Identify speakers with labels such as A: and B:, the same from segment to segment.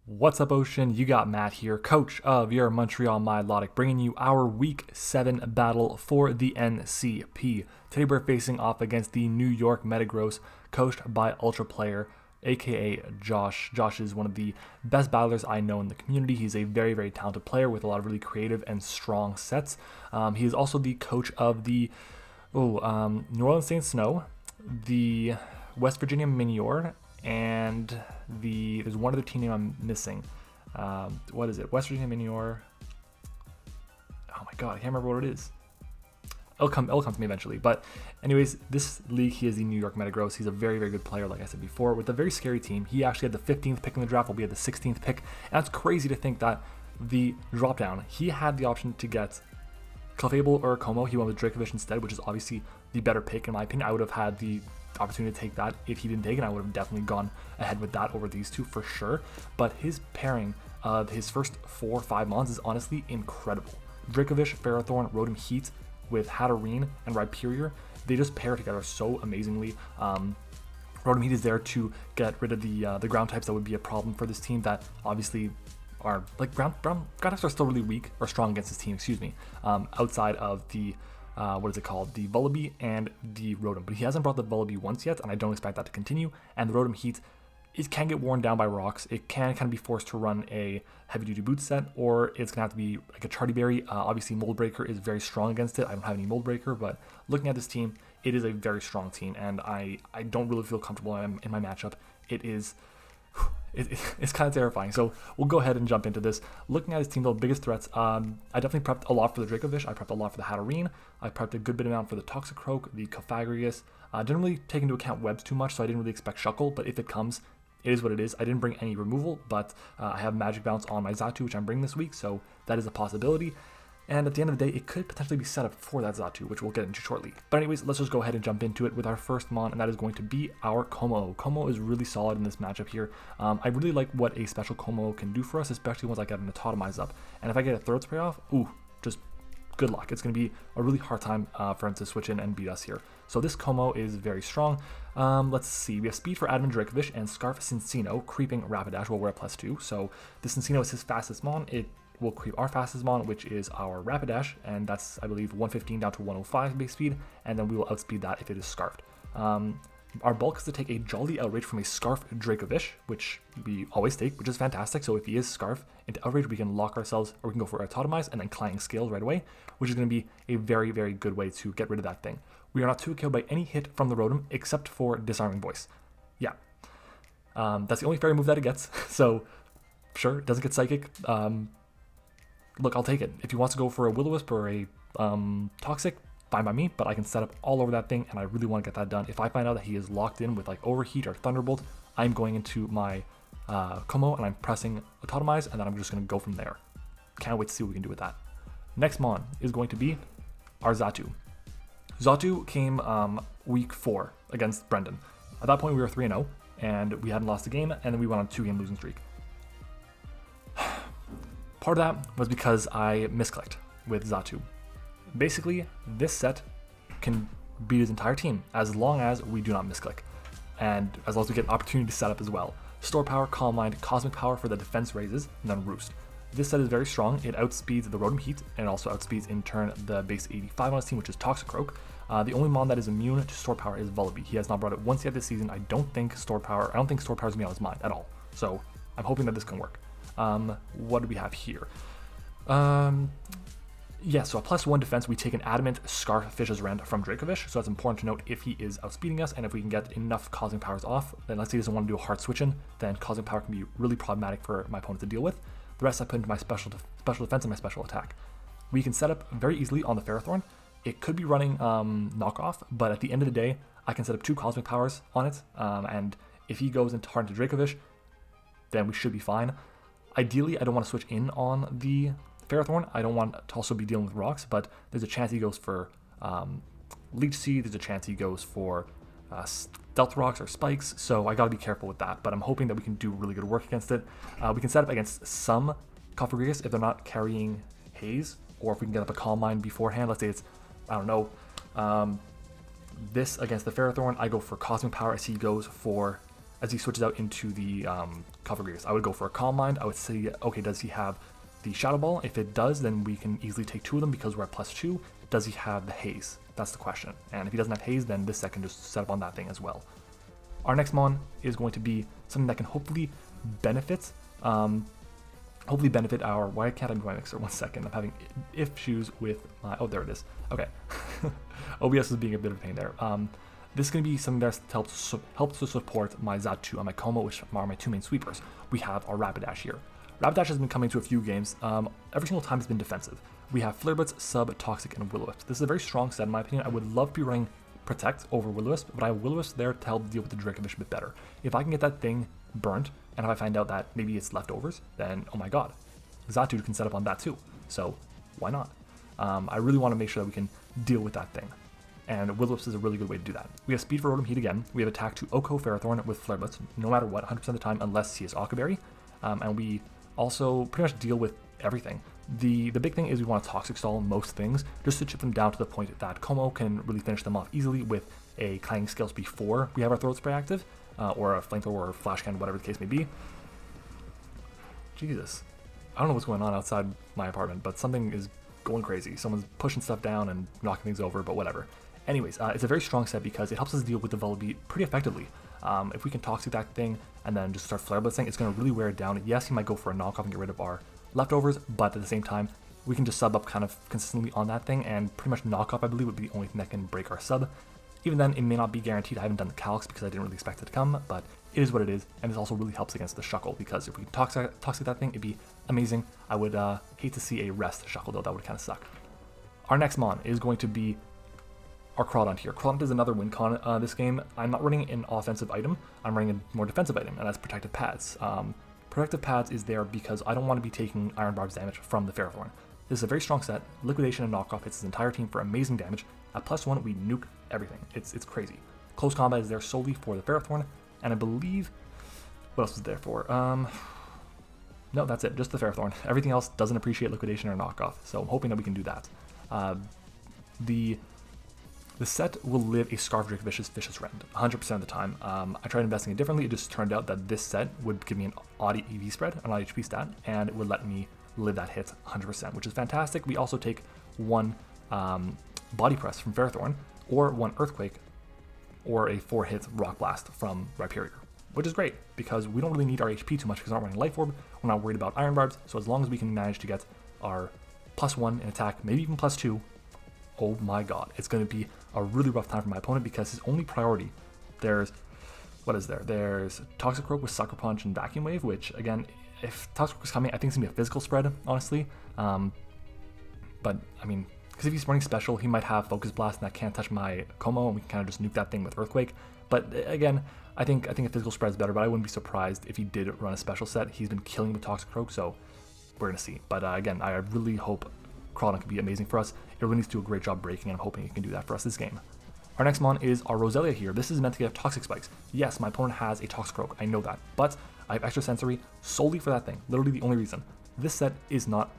A: What's up, Ocean? You got Matt here, coach of your Montreal Milotics, bringing you our Week 7 battle for the NCP. Today we're facing off against the New York Metagross, coached by Ultra Player, aka Josh. Josh is one of the best battlers I know in the community. He's a very, very talented player with a lot of really creative and strong sets. He is also the coach of the New Orleans Saints Snow, the West Virginia Minior, and there's one other team name I'm missing. What is it? West Virginia Minior. Oh my god, I can't remember what it is. It'll come to me eventually. But anyways, this league, he is the New York Metagross. He's a very, very good player, like I said before, with a very scary team. He actually had the 15th pick in the draft, will be at the 16th pick. And it's crazy to think that the drop down, he had the option to get Clefable or Como. He went with DRACOVISH instead, which is obviously the better pick in my opinion. I would have had the opportunity to take that. If he didn't take it, I would have definitely gone ahead with that over these two for sure. But his pairing of his first 4 or 5 mons is honestly incredible. DRACOVISH, Ferrothorn, Rotom Heat with Hatterene and Rhyperior, they just pair together so amazingly. Rotom Heat is there to get rid of the ground types that would be a problem for this team that obviously are like ground types are still really weak or strong against this team, excuse me, outside of the what is it called? The Vullaby and the Rotom. But he hasn't brought the Vullaby once yet, and I don't expect that to continue. And the Rotom Heat, it can get worn down by rocks. It can kind of be forced to run a heavy-duty boot set, or it's going to have to be like a Charty Berry. Obviously, Mold Breaker is very strong against it. I don't have any Mold Breaker, but looking at this team, it is a very strong team, and I don't really feel comfortable in my matchup. It's kind of terrifying. So we'll go ahead and jump into this. Looking at his team, though, biggest threats, I definitely prepped a lot for the DRACOVISH. I prepped a lot for the Hatterene. I prepped a good bit amount for the Toxicroak, the Cofagrigus. Didn't really take into account webs too much, so I didn't really expect Shuckle, but if it comes, it is what it is. I didn't bring any removal, but I have Magic Bounce on my Xatu, which I'm bringing this week, so that is a possibility. And at the end of the day, it could potentially be set up for that Xatu, which we'll get into shortly. But anyways, let's just go ahead and jump into it with our first mon, and that is going to be our Como. Como is really solid in this matchup here. I really like what a special Como can do for us, especially once I get an Atomize up. And if I get a third spray off, ooh, just good luck. It's going to be a really hard time for him to switch in and beat us here. So this Como is very strong. Let's see. We have speed for Admin DRACOVISH and Scarf Cincino, creeping Rapidash. Well, we're at +2. So the Cincino is his fastest mon. It will creep our fastest mon, which is our Rapidash, and that's, I believe, 115 down to 105 base speed, and then we will outspeed that if it is Scarfed. Our bulk is to take a Jolly Outrage from a Scarf DRACOVISH, which we always take, which is fantastic. So if he is Scarf into Outrage, we can lock ourselves, or we can go for Atomize and then Clang Scale right away, which is going to be a very, very good way to get rid of that thing. We are not 2-killed by any hit from the Rotom, except for Disarming Voice. Yeah. That's the only fairy move that it gets, so sure, it doesn't get Psychic. Look, I'll take it. If he wants to go for a Will-O-Wisp or a Toxic, fine by me, but I can set up all over that thing, and I really want to get that done. If I find out that he is locked in with like Overheat or Thunderbolt, I'm going into my Como, and I'm pressing Atomize, and then I'm just going to go from there. Can't wait to see what we can do with that. Next mon is going to be our Xatu. Xatu came week 4 against Brendan. At that point, we were 3-0, and we hadn't lost a game, and then we went on a 2-game losing streak. Part of that was because I misclicked with Xatu. Basically, this set can beat his entire team as long as we do not misclick, and as long as we get an opportunity to set up as well. Store Power, Calm Mind, Cosmic Power for the defense raises, and then Roost. This set is very strong. It outspeeds the Rotom Heat, and it also outspeeds in turn the base 85 on his team, which is Toxicroak. The only mon that is immune to Store Power is Vullaby. He has not brought it once yet this season. I don't think Store Power is going to be on his mind at all. So I'm hoping that this can work. What do we have here? Yeah, so a +1 defense, we take an Adamant Scarf Fish's Rend from DRACOVISH, so that's important to note if he is outspeeding us, and if we can get enough Cosmic Powers off, then let's say he doesn't want to do a hard switch in, then Cosmic Power can be really problematic for my opponent to deal with. The rest I put into my special defense and my special attack. We can set up very easily on the Ferrothorn. It could be running knockoff, but at the end of the day, I can set up 2 Cosmic Powers on it, and if he goes into hard into DRACOVISH, then we should be fine. Ideally, I don't want to switch in on the Ferrothorn. I don't want to also be dealing with rocks, but there's a chance he goes for Leech Seed. There's a chance he goes for Stealth Rocks or Spikes, so I gotta be careful with that, but I'm hoping that we can do really good work against it. We can set up against some Cofagrigus if they're not carrying Haze, or if we can get up a Calm Mind beforehand. Let's say it's, I don't know, this against the Ferrothorn, I go for Cosmic Power as he goes for as he switches out into the Cofagrigus. I would go for a Calm Mind. I would say, okay, does he have the Shadow Ball? If it does, then we can easily take 2 of them because we're at +2. Does he have the Haze? That's the question. And if he doesn't have Haze, then this set can just set up on that thing as well. Our next mon is going to be something that can hopefully benefit our... Why can't I move my mixer? 1 second. I'm having issues with my... Oh, there it is. Okay. OBS is being a bit of a pain there. This is going to be something that helps to support my Xatu and my Como, which are my 2 main sweepers. We have our Rapidash here. Rapidash has been coming to a few games. Every single time it's been defensive. We have Flare Blitz, Sub, Toxic, and Will-O-Wisp. This is a very strong set in my opinion. I would love to be running Protect over Will-O-Wisp, but I have Will-O-Wisp there to help deal with the DRACOVISH a bit better. If I can get that thing burnt, and if I find out that maybe it's leftovers, then oh my god, Xatu can set up on that too. So why not? I really want to make sure that we can deal with that thing. And Will-O-Wisp is a really good way to do that. We have Speed for Rotom Heat again. We have Attack to Oko Ferrothorn with Flare Blitz, no matter what, 100% of the time, unless he has Ockerberry. And we also pretty much deal with everything. The big thing is we want to Toxic Stall most things, just to chip them down to the point that Como can really finish them off easily with a Clanging Scales before we have our Throat Spray active, or a Flamethrower or Flash Cannon, whatever the case may be. Jesus. I don't know what's going on outside my apartment, but something is going crazy. Someone's pushing stuff down and knocking things over, but whatever. Anyways, it's a very strong set because it helps us deal with the Volbeat pretty effectively. If we can Toxic that thing and then just start Flare Blitzing, it's going to really wear it down. Yes, he might go for a knockoff and get rid of our leftovers, but at the same time, we can just sub up kind of consistently on that thing, and pretty much knockoff, I believe, would be the only thing that can break our sub. Even then, it may not be guaranteed. I haven't done the Calyx because I didn't really expect it to come, but it is what it is, and this also really helps against the Shuckle, because if we can Toxic that thing, it'd be amazing. I would hate to see a rest Shuckle, though. That would kind of suck. Our next mon is going to be our Crawdaunt here. Crawdaunt is another win con this game. I'm not running an offensive item, I'm running a more defensive item, and that's Protective Pads. Protective Pads is there because I don't want to be taking Iron Barb's damage from the Ferrothorn. This is a very strong set. Liquidation and Knockoff hits his entire team for amazing damage. At +1, we nuke everything. It's crazy. Close Combat is there solely for the Ferrothorn, and I believe... What else is there for? No, that's it. Just the Ferrothorn. Everything else doesn't appreciate Liquidation or Knockoff, so I'm hoping that we can do that. The set will live a Scarf DRACOVISH's Vicious Rend 100% of the time. I tried investing it differently. It just turned out that this set would give me an odd EV spread, an odd HP stat, and it would let me live that hit 100%, which is fantastic. We also take 1 Body Press from Ferrothorn, or 1 Earthquake, or a 4-hit Rock Blast from Rhyperior, which is great because we don't really need our HP too much because we're not running Life Orb. We're not worried about Iron Barbs, so as long as we can manage to get our +1 in attack, maybe even +2, oh my god, it's going to be a really rough time for my opponent because his only priority, there's Toxicroak with Sucker Punch and Vacuum Wave, which again, if Toxicroak is coming, I think it's going to be a physical spread, honestly. But I mean, because if he's running special, he might have Focus Blast and that can't touch my Como, and we can kind of just nuke that thing with Earthquake. But again, I think a physical spread is better, but I wouldn't be surprised if he did run a special set. He's been killing with Toxicroak, so we're going to see. But again, I really hope Crawdaunt can be amazing for us. It really needs to do a great job breaking, and I'm hoping it can do that for us this game. Our next mon is our Roselia here. This is meant to get Toxic Spikes. Yes, my opponent has a Toxicroak, I know that, but I have Extra Sensory solely for that thing. Literally the only reason. This set is not...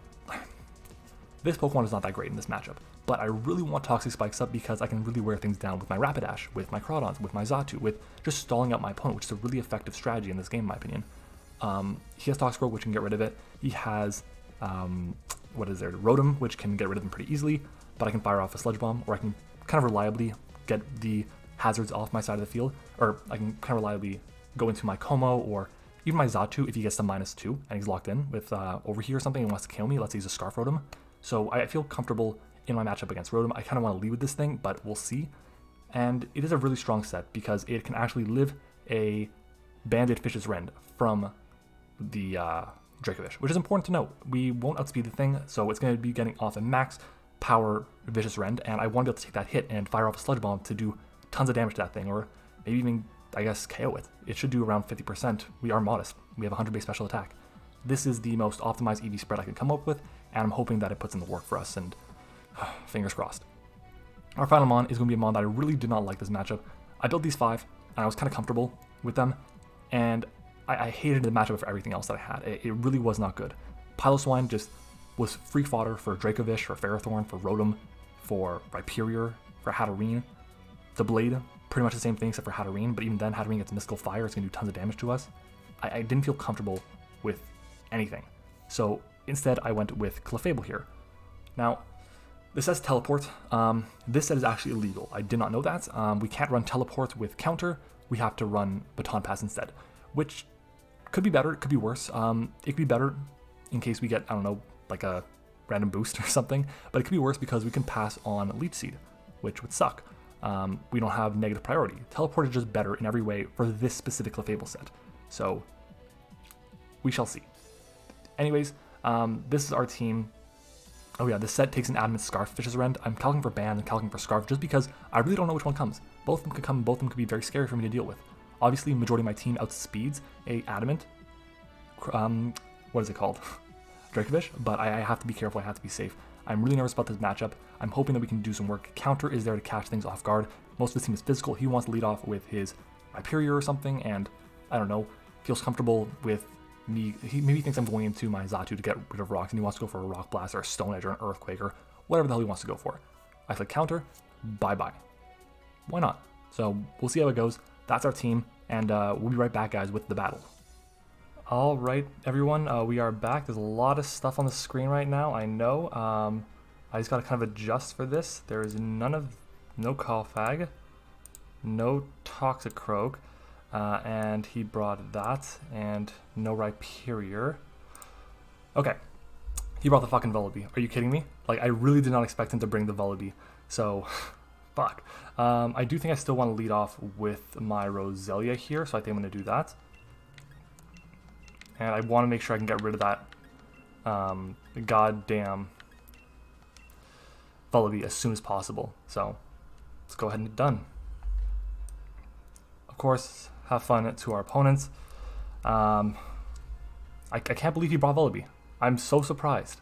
A: This Pokemon is not that great in this matchup, but I really want Toxic Spikes up because I can really wear things down with my Rapidash, with my Crawdaunt, with my Xatu, with just stalling out my opponent, which is a really effective strategy in this game, in my opinion. He has Toxicroak, which can get rid of it. He has... Rotom, which can get rid of them pretty easily, but I can fire off a Sludge Bomb, or I can kind of reliably get the hazards off my side of the field, or I can kind of reliably go into my Como, or even my Xatu if he gets the -2 and he's locked in with Overheat or something and wants to kill me. Let's use a Scarf Rotom. So I feel comfortable in my matchup against Rotom. I kind of want to lead with this thing, but we'll see. And it is a really strong set because it can actually live a Banded Fish's Rend from the DRACOVISH, which is important to note. We won't outspeed the thing, so it's going to be getting off a max power Vicious Rend, and I want to be able to take that hit and fire off a Sludge Bomb to do tons of damage to that thing, or maybe even, I guess, KO it. It should do around 50%. We are modest. We have 100 base special attack. This is the most optimized EV spread I can come up with, and I'm hoping that it puts in the work for us, and fingers crossed. Our final mon is going to be a mon that I really did not like this matchup. I built these 5, and I was kind of comfortable with them, and I hated the matchup for everything else that I had. It really was not good. Piloswine just was free fodder for DRACOVISH, for Ferrothorn, for Rotom, for Rhyperior, for Hatterene. The Blade pretty much the same thing except for Hatterene, but even then Hatterene gets Mystical Fire, it's going to do tons of damage to us. I didn't feel comfortable with anything. So instead I went with Clefable here. Now, this says Teleport. This set is actually illegal. I did not know that. We can't run Teleport with Counter. We have to run Baton Pass instead, which could be better, it could be worse. It could be better in case we get, I don't know, like a random boost or something, but it could be worse because we can pass on Leech Seed, which would suck. We don't have negative priority. Teleport is just better in every way for this specific Clefable set. So, we shall see. Anyways, this is our team. Oh yeah, this set takes an Adamant Scarf Fish's Rend. I'm calculating for Band and calculating for Scarf just because I really don't know which one comes. Both of them could come, both of them could be very scary for me to deal with. Obviously, majority of my team outspeeds a Adamant, what is it called? DRACOVISH, but I have to be careful, I have to be safe. I'm really nervous about this matchup. I'm hoping that we can do some work. Counter is there to catch things off guard. Most of his team is physical. He wants to lead off with his Hyperior or something, and I don't know, feels comfortable with me. He maybe thinks I'm going into my Xatu to get rid of rocks, and he wants to go for a Rock Blast or a Stone Edge or an Earthquake or whatever the hell he wants to go for. I click Counter, bye-bye. Why not? So we'll see how it goes. That's our team, and we'll be right back, guys, with the battle. All right, everyone, we are back. There's a lot of stuff on the screen right now, I know. I just got to kind of adjust for this. There is no Callfag, no Toxicroak, and he brought that, and no Rhyperior. Okay, he brought the fucking Vullaby. Are you kidding me? Like, I really did not expect him to bring the Vullaby, so fuck. I do think I still want to lead off with my Roselia here, so I think I'm going to do that. And I want to make sure I can get rid of that goddamn Vullaby as soon as possible. So let's go ahead and get done. Of course, have fun to our opponents. I can't believe he brought Vullaby. I'm so surprised.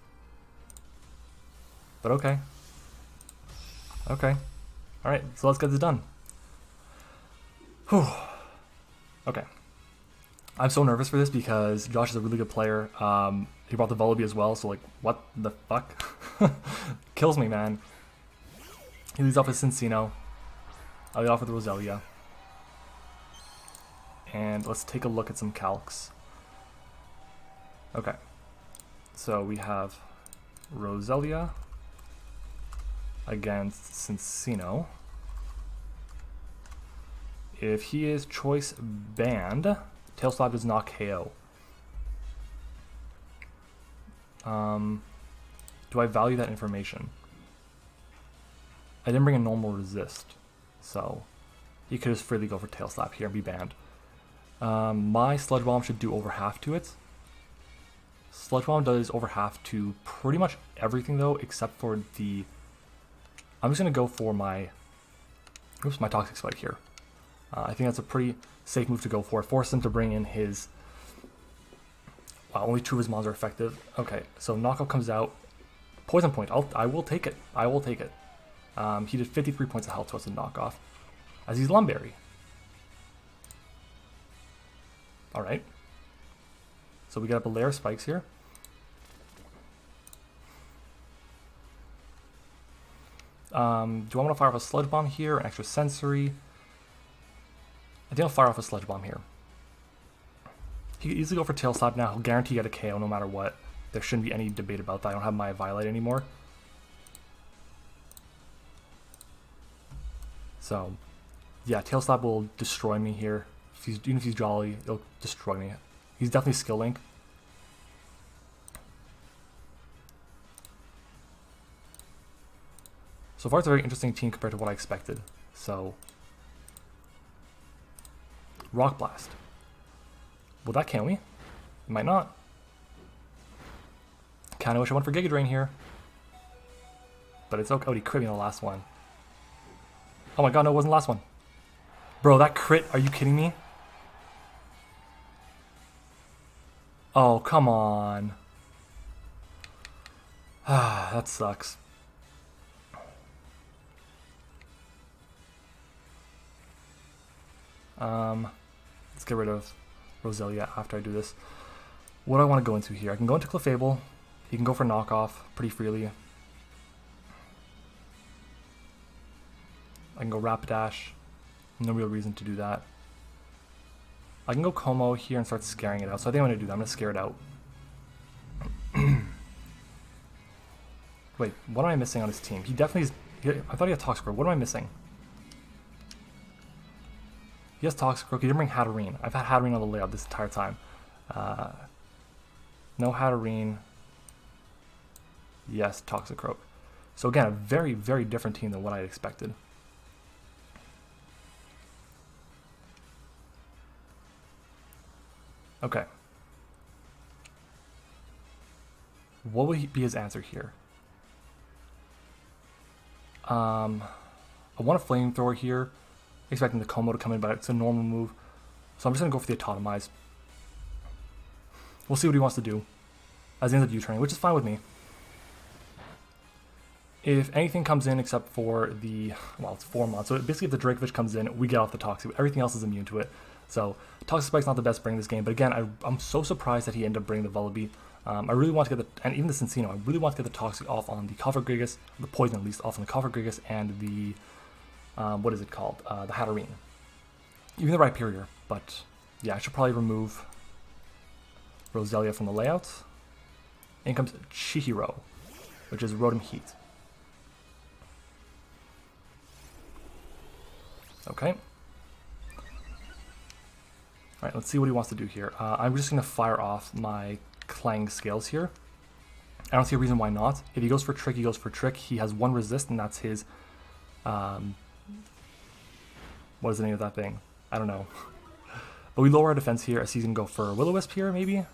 A: But okay. Okay. Alright, so let's get this done. Whew. Okay. I'm so nervous for this because Josh is a really good player. He brought the Vullaby as well, so like, what the fuck? Kills me, man. He leads off with Cincino. I lead off with Roselia. And let's take a look at some calcs. Okay. So we have Roselia against Cincino. If he is Choice Band, Tail Slap does not KO. Do I value that information? I didn't bring a normal resist, so he could just freely go for Tail Slap here and be banned. My Sludge Bomb should do over half to it. Sludge Bomb does over half to pretty much everything though, except for the... I'm just going to go for my... Oops, my Toxic Spike here. I think that's a pretty safe move to go for. Force him to bring in his... Wow, only 2 of his mons are effective. Okay, so knockoff comes out. Poison Point, I will take it. I will take it. He did 53 points of health to us in knockoff. As he's Lumberry. Alright. So we got up a layer of spikes here. Do I want to fire off a Sludge Bomb here, an extra Sensory? I think I'll fire off a Sludge Bomb here. He could easily go for Tail Slap now. He'll guarantee get a KO no matter what. There shouldn't be any debate about that. I don't have my Violet anymore. So, yeah, Tail Slap will destroy me here. Even if he's Jolly, it'll destroy me. He's definitely Skill Link. So far, it's a very interesting team compared to what I expected. So, Rock Blast. Will that can we? It might not. Kinda wish I went for Giga Drain here. But it's okay. Oh, he crit me in the last one. Oh my god, no, it wasn't the last one. Bro, that crit, are you kidding me? Oh, come on. Ah, that sucks. Let's get rid of Roselia after I do this. What do I want to go into here? I can go into Clefable. He can go for knockoff pretty freely. I can go Rapidash. No real reason to do that. I can go Como here and start scaring it out. So I think I'm going to do that. I'm going to scare it out. Wait, what am I missing on his team? He definitely is... I thought he had Toxicroak. What am I missing? He has Toxicroak. He didn't bring Hatterene. I've had Hatterene on the layout this entire time. No Hatterene. Yes, Toxicroak. So again, a very, very different team than what I expected. Okay. What would be his answer here? I want a Flamethrower here. Expecting the Como to come in, but it's a normal move. So I'm just going to go for the Autotomize. We'll see what he wants to do as he ends up U-turning, which is fine with me. If anything comes in except for the, well, it's 4 months. So basically if the DRACOVISH comes in, we get off the Toxic. Everything else is immune to it. So Toxic Spike's not the best bring this game. But again, I'm so surprised that he ended up bringing the Vullaby. I really want to get the, and even the Cincino, I really want to get the Toxic off on the Cofagrigus, the Poison at least off on the Cofagrigus, and the, what is it called? The Hatterene. Even the Rhyperior. But yeah, I should probably remove Roselia from the layout. In comes Chihiro, which is Rotom Heat. Okay. Alright, let's see what he wants to do here. I'm just going to fire off my Clang Scales here. I don't see a reason why not. If he goes for Trick, he goes for Trick. He has 1 resist, and that's his... what is the name of that thing? I don't know. But we lower our defense here as he's going to go for Will-O-Wisp here, maybe?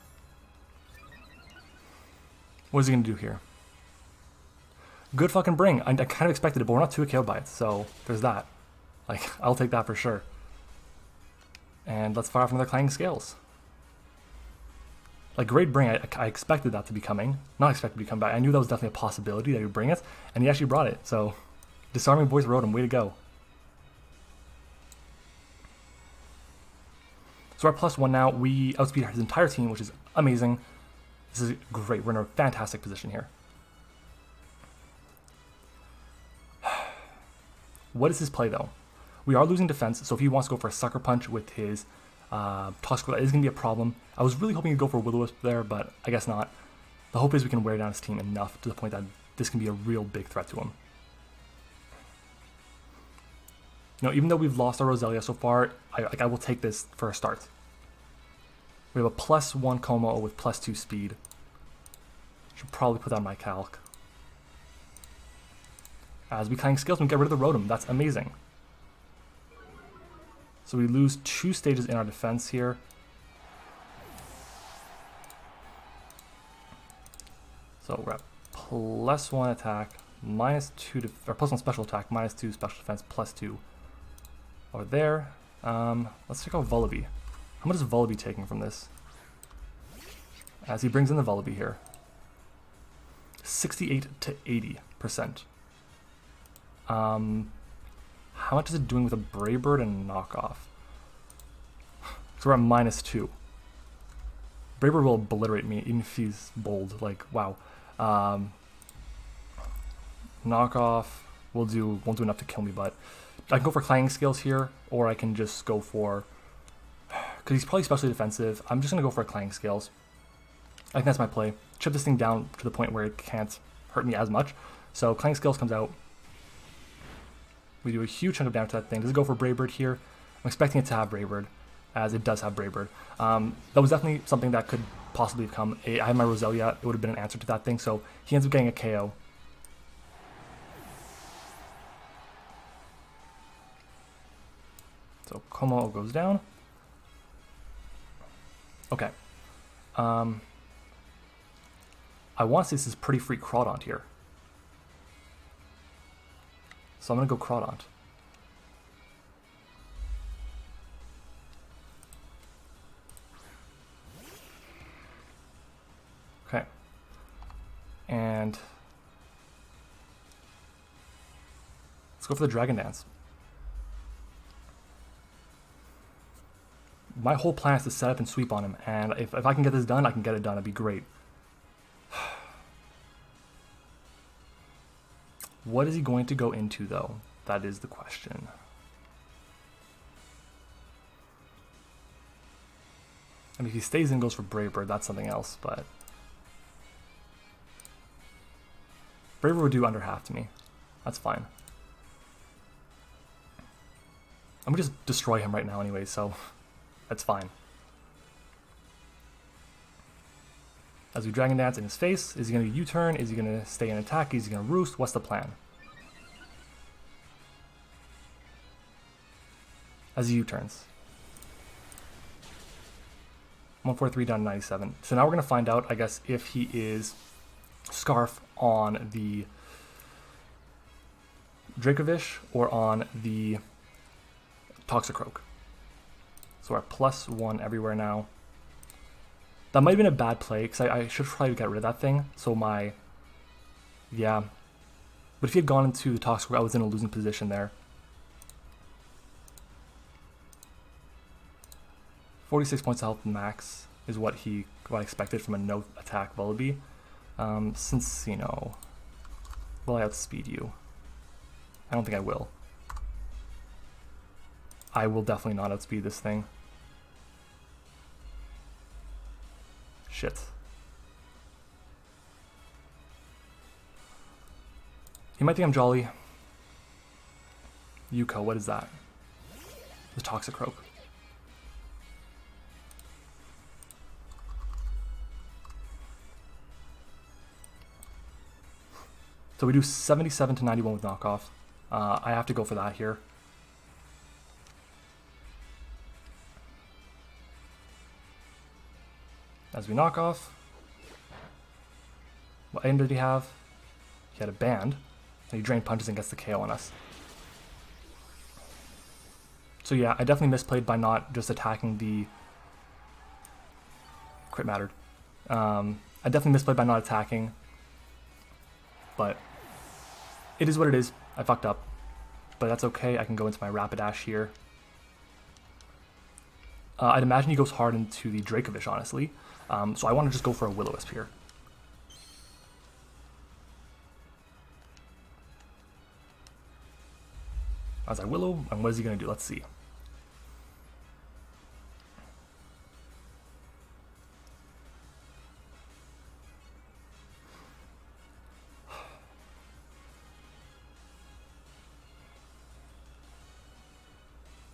A: What is he going to do here? Good fucking bring. I kind of expected it, but we're not too KO'd by it, so there's that. Like, I'll take that for sure. And let's fire off another Clanging Scales. Like, great bring. I expected that to be coming. Not expected to be coming back. I knew that was definitely a possibility that he would bring it, and he actually brought it. So, Disarming Voice Rotom, way to go. So our +1 now, we outspeed his entire team, which is amazing. This is great. We're in a fantastic position here. What is his play, though? We are losing defense, so if he wants to go for a Sucker Punch with his Toxic, that is going to be a problem. I was really hoping he'd go for Will-O-Wisp there, but I guess not. The hope is we can wear down his team enough to the point that this can be a real big threat to him. You know, even though we've lost our Roselia so far, I will take this for a start. We have a +1 Como with +2 speed. Should probably put that on my calc. As we Clang Scales, we get rid of the Rotom. That's amazing. So we lose 2 stages in our defense here. So we're at +1 attack, -2 or +1 special attack, -2 special defense, +2 over there. Let's check out Vullaby. How much is Vullaby taking from this? As he brings in the Vullaby here. 68 to 80%. How much is it doing with a Brave Bird and knockoff? So we're at -2. Brave Bird will obliterate me even if he's bold. Like, wow. Knockoff won't do enough to kill me, but I can go for Clanging Scales here, or I can just go for... Because he's probably specially defensive. I'm just going to go for a Clanging Scales. I think that's my play. Chip this thing down to the point where it can't hurt me as much. So Clanging Scales comes out. We do a huge chunk of damage to that thing. Does it go for Brave Bird here? I'm expecting it to have Brave Bird, as it does have Brave Bird. That was definitely something that could possibly have come. I had my Roselia, it would have been an answer to that thing, so he ends up getting a KO. So Como goes down. Okay. I want to say this is pretty free Crawdont here. So I'm going to go Crawdont. Okay. And let's go for the Dragon Dance. My whole plan is to set up and sweep on him, and if I can get this done, I can get it done. It'd be great. What is he going to go into, though? That is the question. I mean, if he stays in and goes for Brave Bird, that's something else, but... Brave Bird would do under half to me. That's fine. I'm gonna just destroy him right now anyway, so that's fine. As we Dragon Dance in his face, is he gonna U-turn? Is he gonna stay in attack? Is he gonna roost? What's the plan? As he U-turns. 143 down to 97. So now we're gonna find out, I guess, if he is Scarf on the DRACOVISH or on the Toxicroak. So we're at +1 everywhere now. That might have been a bad play, because I should probably get rid of that thing. So my... Yeah. But if he had gone into the Toxicroak, I was in a losing position there. 46 points of health max is what I expected from a no attack Vullaby. Since, you know... Will I outspeed you? I don't think I will. I will definitely not outspeed this thing. Shit. He might think I'm jolly. Yuko, what is that? The Toxicroak. So we do 77 to 91 with knockoff. I have to go for that here. As we knock off. What item did he have? He had a band. And he drain punches and gets the KO on us. So yeah, I definitely misplayed by not just attacking the... Crit mattered. I definitely misplayed by not attacking. But it is what it is. I fucked up. But that's okay. I can go into my Rapidash here. I'd imagine he goes hard into the DRACOVISH, honestly. So I want to just go for a Will-O-Wisp here. As I Willow, and what is he going to do? Let's see.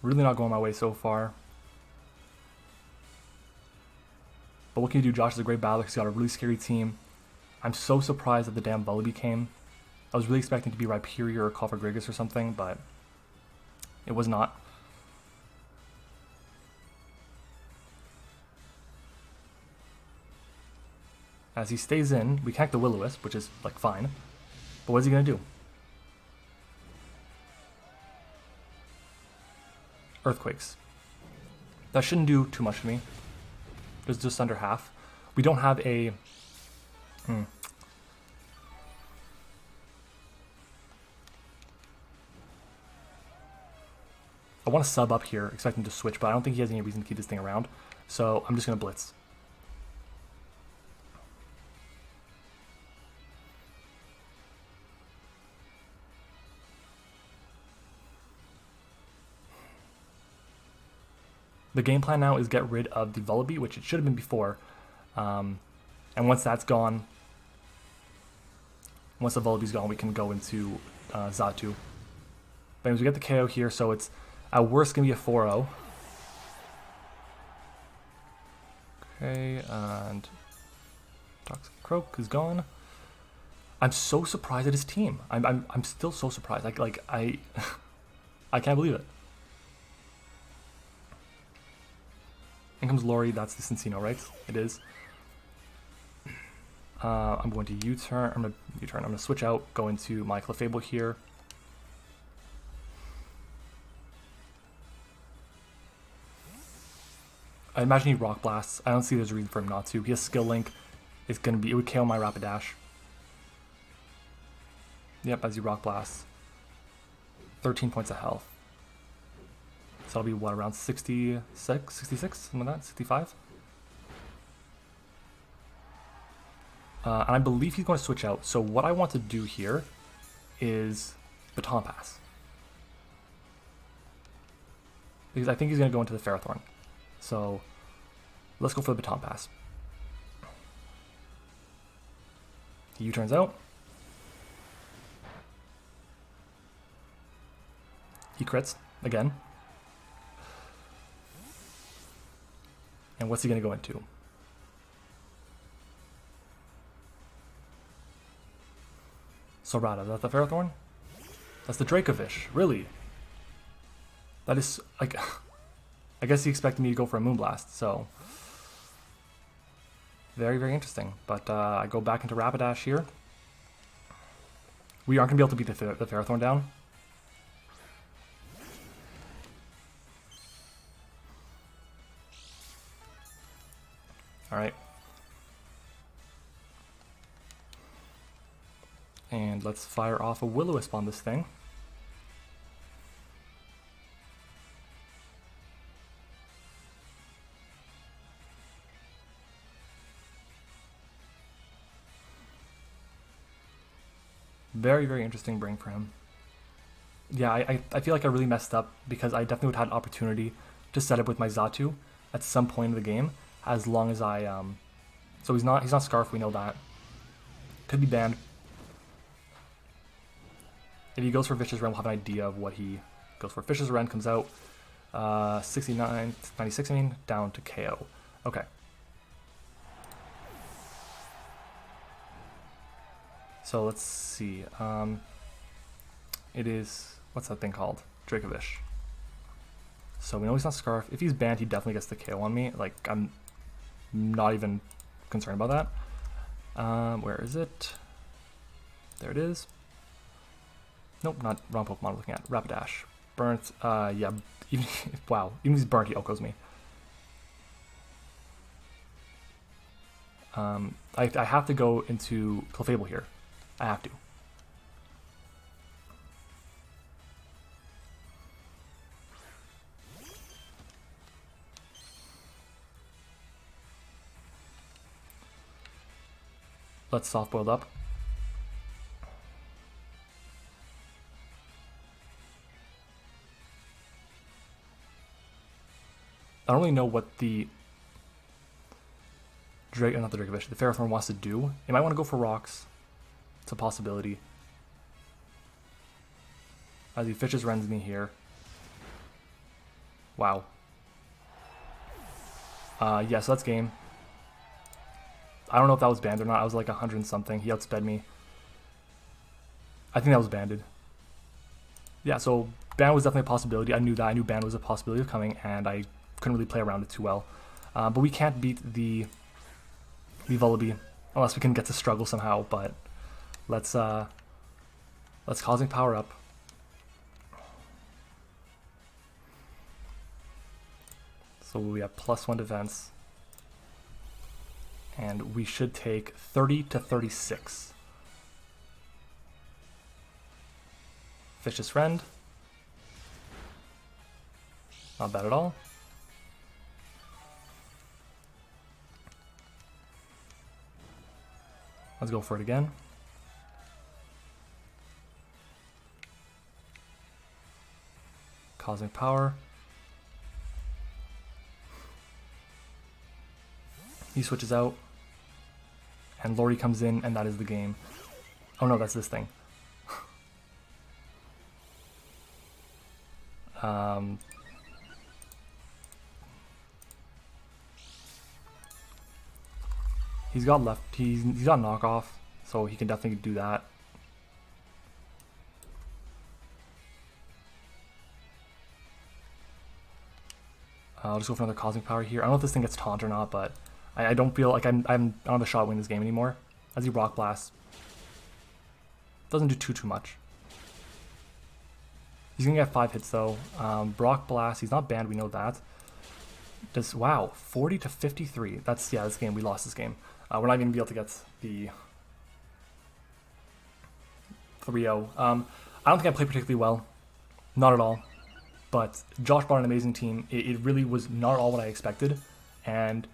A: Really not going my way so far. But what can you do? Josh is a great battler. He's got a really scary team. I'm so surprised that the damn Vullaby came. I was really expecting to be Rhyperior or Cofagrigus or something, but it was not. As he stays in, we connect the Will-O-Wisp, which is, like, fine. But what is he going to do? Earthquakes. That shouldn't do too much to me. It's just under half. We don't have a... I want to sub up here, expecting to switch, but I don't think he has any reason to keep this thing around. So I'm just going to blitz. The game plan now is get rid of the Vullaby, which it should have been before. And once that's gone, once the Vullaby's gone, we can go into Xatu. But anyways, we get the KO here, so it's at worst going to be a 4-0. Okay, and Toxicroak is gone. I'm so surprised at his team. I'm still so surprised. I can't believe it. In comes Lori, that's the Cincino, right? It is. I'm going to U-turn. I'm going to switch out, go into my Clefable here. I imagine he Rock Blasts. I don't see there's a reason for him not to. He has Skill Link. It's going to be, it would KO my Rapidash. Yep, as he Rock Blasts. 13 points of health. So that'll be what, around 66, something like that, 65? And I believe he's going to switch out. So what I want to do here is Baton Pass. Because I think he's going to go into the Ferrothorn. So Let's go for the baton pass. He U-turns out. He crits again. And what's he going to go into? Sorata, is that the Ferrothorn? That's the DRACOVISH, really? That is, like, I guess he expected me to go for a Moonblast, so. Very, very interesting. But I go back into Rapidash here. We aren't going to be able to beat the Ferrothorn down. Alright. And let's fire off a Will-O-Wisp on this thing. Very, very interesting bring for him. Yeah, I feel like I really messed up because I definitely would have had an opportunity to set up with my Xatu at some point in the game, as long as I so he's not Scarf, we know that. Could be banned. If he goes for Vicious Rend, we'll have an idea of what he goes for. Vicious Rend comes out 96 I mean, down to KO. Okay. So let's see. It is, what's that thing called? DRACOVISH. So we know he's not Scarf. If he's banned, he definitely gets the KO on me. Like, I'm not even concerned about that. Where is it? There it is. Nope, not wrong Pokemon I'm looking at. Rapidash. Burnt. Yeah. Even, wow. Even if he's burnt, he Okos me. I have to go into Clefable here. I have to. Let's soft boiled up. I don't really know what the not the DRACOVISH, the Ferrothorn wants to do. It might want to go for rocks. It's a possibility. As he Fishes Rends me here. Wow. Yeah, so that's game. I don't know if that was banned or not. I was like 100 and something. He outsped me. I think that was banded. Yeah, so ban was definitely a possibility. I knew that. I knew ban was a possibility of coming, and I couldn't really play around it too well. But we can't beat the Vullaby unless we can get to struggle somehow. But let's Cosmic Power up. So we have +1 defense. And we should take 30 to 36. Vicious Rend. Not bad at all. Let's go for it again. Cosmic Power. He switches out. And Lordy comes in, and that is the game. Oh no, that's this thing. He's got left. He's got knockoff, so he can definitely do that. I'll just go for another Cosmic Power here. I don't know if this thing gets taunt or not, but I don't feel like I don't have a shot at winning this game anymore. As he Rock Blast. Doesn't do too much. He's gonna get 5 hits though. Rock Blast, he's not banned, we know that. Wow, 40 to 53. That's, yeah, this game, we lost this game. We're not even gonna be able to get the 3-0. I don't think I played particularly well. Not at all. But Josh brought an amazing team. It really was not at all what I expected. And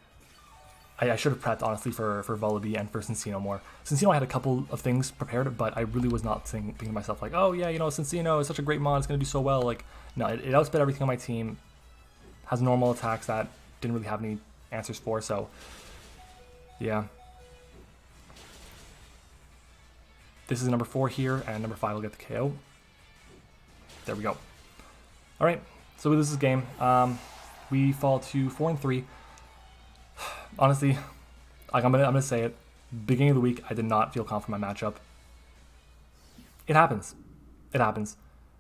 A: I should have prepped, honestly, for Vullaby and for Cincino more. Cincino, I had a couple of things prepared, but I really was not thinking to myself, like, oh, yeah, you know, Cincino is such a great mod, it's going to do so well. Like, no, it outsped everything on my team. Has normal attacks that didn't really have any answers for. So, yeah. This is number 4 here, and number 5 will get the KO. There we go. All right, so we lose this game. We fall to 4-3. Honestly, like I'm gonna say it. Beginning of the week, I did not feel confident in my matchup. It happens. It happens.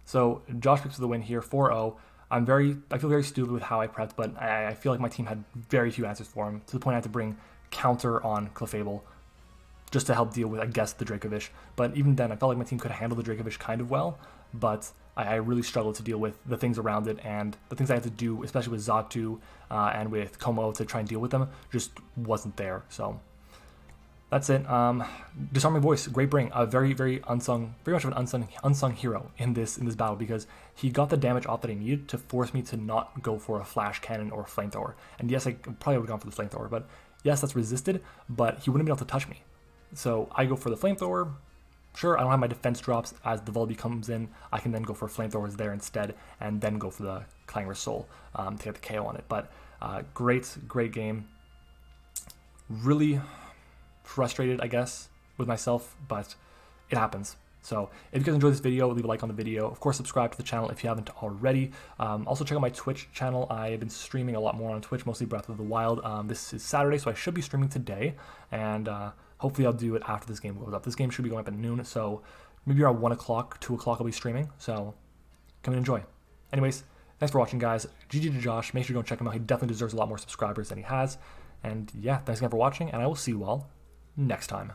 A: So Josh picks for the win here, 4-0. I feel very stupid with how I prepped, but I feel like my team had very few answers for him, to the point I had to bring counter on Clefable just to help deal with, I guess, the DRACOVISH. But even then, I felt like my team could handle the DRACOVISH kind of well, but I really struggled to deal with the things around it, and the things I had to do, especially with Zatu and with Como to try and deal with them, just wasn't there. So that's it. Disarming Voice, great bring. A very much of an unsung hero in this battle, because he got the damage off that I needed to force me to not go for a flash cannon or a flamethrower. And yes, I probably would have gone for the flamethrower, but yes, that's resisted, but he wouldn't be able to touch me. So I go for the flamethrower. Sure, I don't have my defense drops. As the Volby comes in, I can then go for flamethrowers there instead, and then go for the Clangor's Soul to get the KO on it. But great game. Really frustrated, I guess, with myself, but it happens. So if you guys enjoyed this video, leave a like on the video. Of course, subscribe to the channel if you haven't already. Also check out my Twitch channel. I have been streaming a lot more on Twitch, mostly Breath of the Wild. This is Saturday, so I should be streaming today, and hopefully I'll do it after this game goes up. This game should be going up at noon, so maybe around 1 o'clock, 2 o'clock I'll be streaming, so come and enjoy. Anyways, thanks for watching, guys. GG to Josh. Make sure you go and check him out. He definitely deserves a lot more subscribers than he has. And yeah, thanks again for watching, and I will see you all next time.